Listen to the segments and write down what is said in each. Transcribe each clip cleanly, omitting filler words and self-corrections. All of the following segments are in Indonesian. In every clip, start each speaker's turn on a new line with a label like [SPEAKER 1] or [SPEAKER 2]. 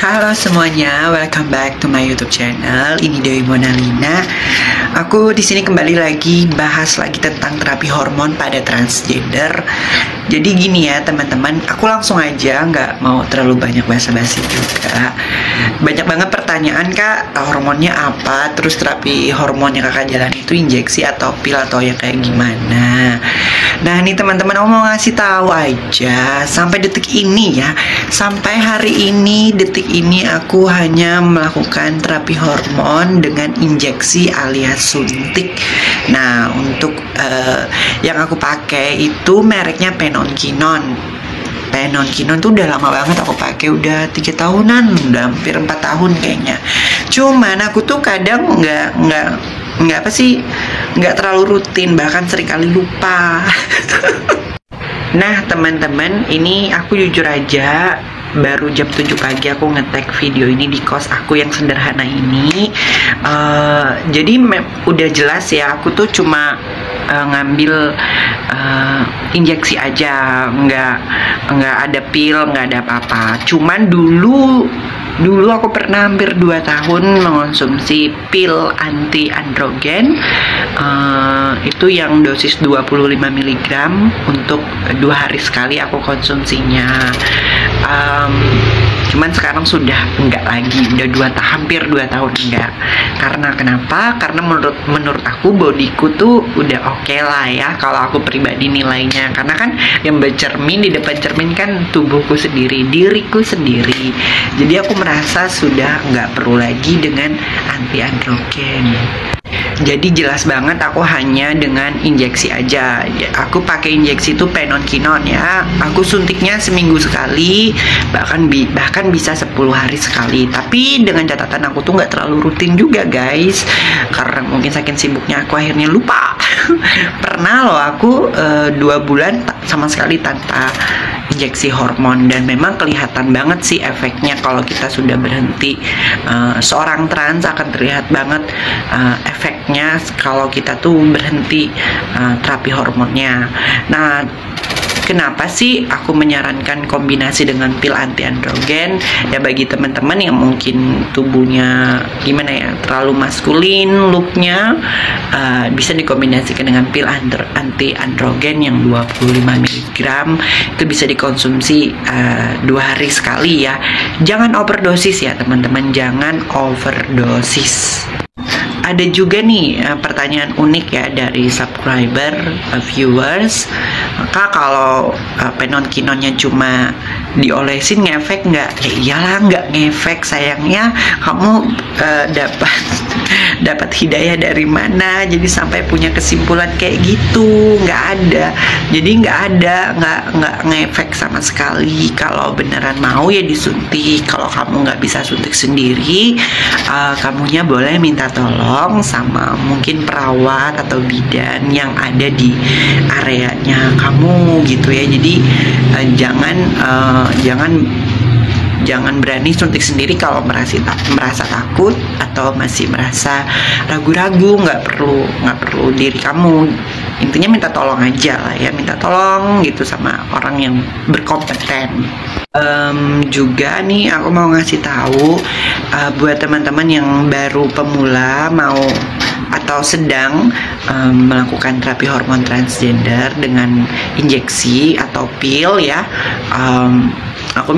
[SPEAKER 1] Halo semuanya, welcome back to my YouTube channel. Ini Dewi Monalina. Aku di sini kembali lagi bahas lagi tentang terapi hormon pada transgender. Jadi gini ya teman-teman, aku langsung aja, nggak mau terlalu banyak basa-basi juga. Banyak banget pertanyaan, Kak, hormonnya apa? Terus terapi hormonnya kakak jalan itu injeksi atau pil atau ya kayak gimana? Nah ini teman-teman, aku mau ngasih tahu aja sampai detik ini ya, sampai hari ini detik ini aku hanya melakukan terapi hormon dengan injeksi alias suntik. Nah untuk yang aku pakai itu mereknya Penonkinon. Penonkinon tuh udah lama banget aku pakai, udah 3 tahunan, udah hampir 4 tahun kayaknya. Cuman aku tuh kadang nggak terlalu rutin, bahkan seringkali lupa. Nah teman-teman, ini aku jujur aja baru jam 7 pagi aku nge-tag video ini di kos aku yang sederhana ini. Jadi udah jelas ya, aku tuh cuma ngambil injeksi aja, nggak ada pil, nggak ada apa-apa. Cuman dulu aku pernah hampir 2 tahun mengonsumsi pil anti androgen, itu yang dosis 25 mg untuk 2 hari sekali aku konsumsinya. Cuman sekarang sudah enggak lagi, udah hampir 2 tahun enggak. Karena kenapa? Karena menurut aku bodiku tuh udah oke lah ya, kalau aku pribadi nilainya. Karena kan yang bercermin di depan cermin kan tubuhku sendiri, diriku sendiri. Jadi aku merasa sudah nggak perlu lagi dengan anti androgen. Jadi jelas banget aku hanya dengan injeksi aja. Aku pakai injeksi itu Penonkinon ya. Aku suntiknya seminggu sekali, bahkan bisa 10 hari sekali. Tapi dengan catatan aku tuh nggak terlalu rutin juga guys, karena mungkin saking sibuknya aku akhirnya lupa. Pernah loh aku 2 bulan sama sekali tanpa injeksi hormon, dan memang kelihatan banget sih efeknya kalau kita sudah berhenti. Seorang trans akan terlihat banget efeknya kalau kita tuh berhenti terapi hormonnya. Nah, kenapa sih aku menyarankan kombinasi dengan pil anti androgen? Ya bagi teman-teman yang mungkin tubuhnya gimana ya, terlalu maskulin looknya, bisa dikombinasikan dengan pil anti androgen yang 25 mg. Itu bisa dikonsumsi 2 hari sekali ya. Jangan overdosis ya teman-teman, jangan overdosis. Ada juga nih pertanyaan unik ya dari subscriber, viewers. Kak, kalau Penonkinonnya cuma diolesin ngefek nggak? Ya iyalah nggak ngefek, sayangnya kamu dapat hidayah dari mana jadi sampai punya kesimpulan kayak gitu? Nggak ada. Jadi nggak ngefek sama sekali. Kalau beneran mau ya disuntik. Kalau kamu nggak bisa suntik sendiri, kamunya boleh minta tolong sama mungkin perawat atau bidan yang ada di areanya kamu gitu ya. Jadi jangan berani suntik sendiri kalau merasa takut atau masih merasa ragu-ragu. Nggak perlu diri kamu, intinya minta tolong aja lah ya, minta tolong gitu sama orang yang berkompeten. Juga nih aku mau ngasih tahu buat teman-teman yang baru pemula mau atau sedang melakukan terapi hormon transgender dengan injeksi atau pil ya. Aku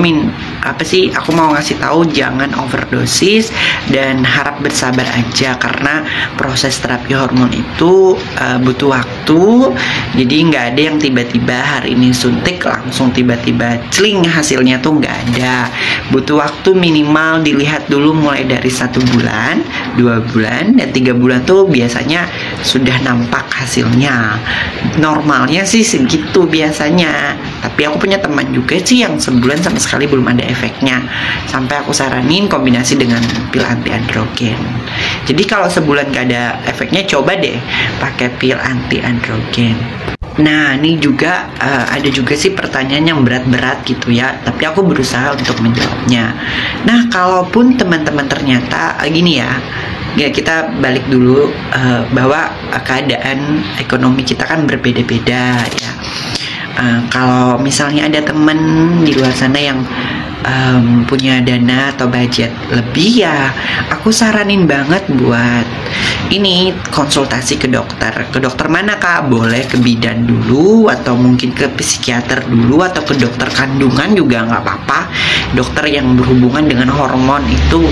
[SPEAKER 1] mau ngasih tahu jangan overdosis dan harap bersabar aja, karena proses terapi hormon itu butuh waktu. Jadi nggak ada yang tiba-tiba hari ini suntik langsung tiba-tiba celing hasilnya, tuh nggak ada. Butuh waktu minimal dilihat dulu mulai dari 1 bulan, 2 bulan, dan 3 bulan tuh biasanya sudah nampak hasilnya. Normalnya sih segitu biasanya. Tapi aku punya teman juga sih yang sebulan sama sekali belum ada efeknya, sampai aku saranin kombinasi dengan pil anti androgen. Jadi kalau sebulan gak ada efeknya, coba deh pakai pil anti androgen. Nah ini juga ada juga sih pertanyaan yang berat-berat gitu ya, tapi aku berusaha untuk menjawabnya. Nah kalaupun teman-teman ternyata gini ya, kita balik dulu bahwa keadaan ekonomi kita kan berbeda-beda ya. Kalau misalnya ada temen di luar sana yang punya dana atau budget lebih, ya aku saranin banget buat ini konsultasi ke dokter. Ke dokter mana kak? Boleh ke bidan dulu, atau mungkin ke psikiater dulu, atau ke dokter kandungan juga nggak apa-apa. Dokter yang berhubungan dengan hormon itu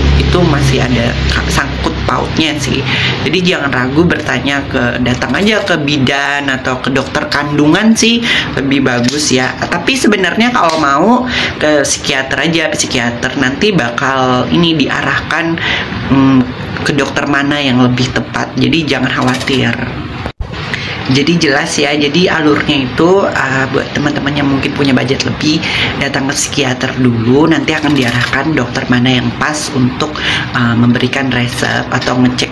[SPEAKER 1] masih ada sangkut pautnya sih. Jadi jangan ragu bertanya, datang aja ke bidan atau ke dokter kandungan sih lebih bagus ya. Tapi sebenarnya kalau mau ke psikiater aja, psikiater nanti bakal ini diarahkan ke dokter mana yang lebih tepat. Jadi jangan khawatir. Jadi jelas ya, jadi alurnya itu buat teman-teman yang mungkin punya budget lebih, datang ke psikiater dulu, nanti akan diarahkan dokter mana yang pas untuk memberikan resep atau ngecek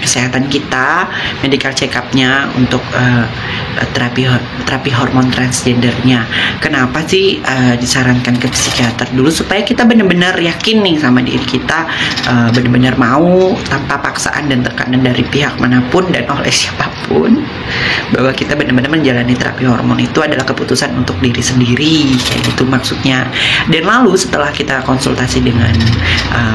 [SPEAKER 1] kesehatan kita, medical check up-nya untuk terapi hormon transgendernya. Kenapa sih disarankan ke psikiater dulu? Supaya kita benar-benar yakin nih sama diri kita, benar-benar mau tanpa paksaan dan tekanan dari pihak manapun dan oleh siapapun, bahwa kita benar-benar menjalani terapi hormon itu adalah keputusan untuk diri sendiri, kayak gitu maksudnya. Dan lalu setelah kita konsultasi dengan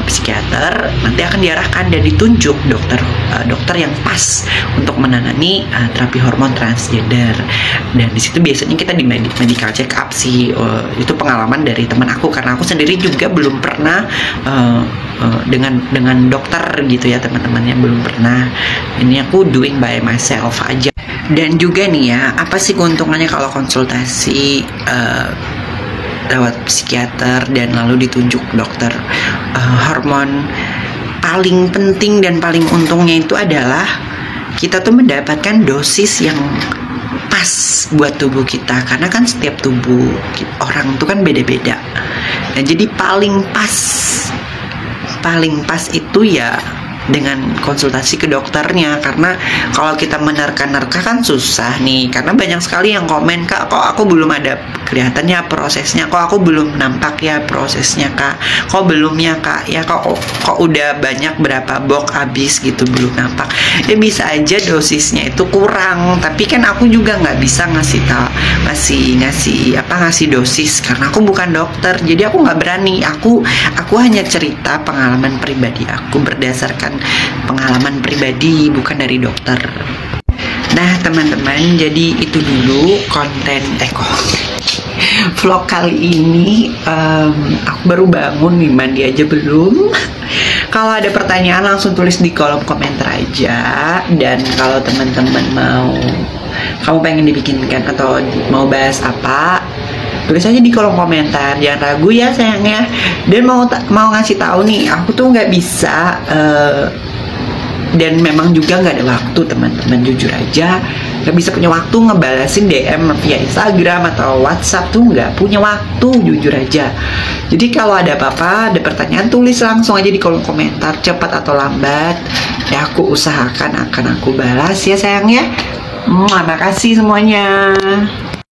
[SPEAKER 1] psikiater, nanti akan diarahkan dan ditunjuk dokter yang pas untuk menangani terapi hormon transgender. Dan di situ biasanya kita di medical check up sih. Itu pengalaman dari teman aku, karena aku sendiri juga belum pernah dengan dokter gitu ya teman-temannya, belum pernah. Ini aku doing by myself aja. Dan juga nih ya, apa sih keuntungannya kalau konsultasi lewat psikiater dan lalu ditunjuk dokter hormon? Paling penting dan paling untungnya itu adalah kita tuh mendapatkan dosis yang pas buat tubuh kita, karena kan setiap tubuh orang tuh kan beda-beda. Nah, jadi paling pas itu ya dengan konsultasi ke dokternya. Karena kalau kita menerka-nerka kan susah nih, karena banyak sekali yang komen, kak kok aku belum ada kelihatannya prosesnya, kok aku belum nampak ya prosesnya kak, kok belum ya kak, ya kok udah banyak berapa box habis gitu belum nampak. Ya bisa aja dosisnya itu kurang, tapi kan aku juga nggak bisa ngasih dosis karena aku bukan dokter. Jadi aku nggak berani, aku hanya cerita pengalaman pribadi aku berdasarkan pengalaman pribadi, bukan dari dokter. Nah teman-teman, jadi itu dulu konten vlog kali ini. Aku baru bangun nih, mandi aja belum. Kalau ada pertanyaan langsung tulis di kolom komentar aja. Dan kalau teman-teman kamu pengen dibikinkan atau mau bahas apa, tulis aja di kolom komentar, jangan ragu ya sayangnya. Dan mau ngasih tahu nih, aku tuh nggak bisa dan memang juga nggak ada waktu teman-teman, jujur aja nggak bisa punya waktu ngebalasin DM via Instagram atau WhatsApp, tuh nggak punya waktu jujur aja. Jadi kalau ada apa-apa, ada pertanyaan, tulis langsung aja di kolom komentar, cepat atau lambat ya aku usahakan akan aku balas ya sayangnya. Makasih semuanya.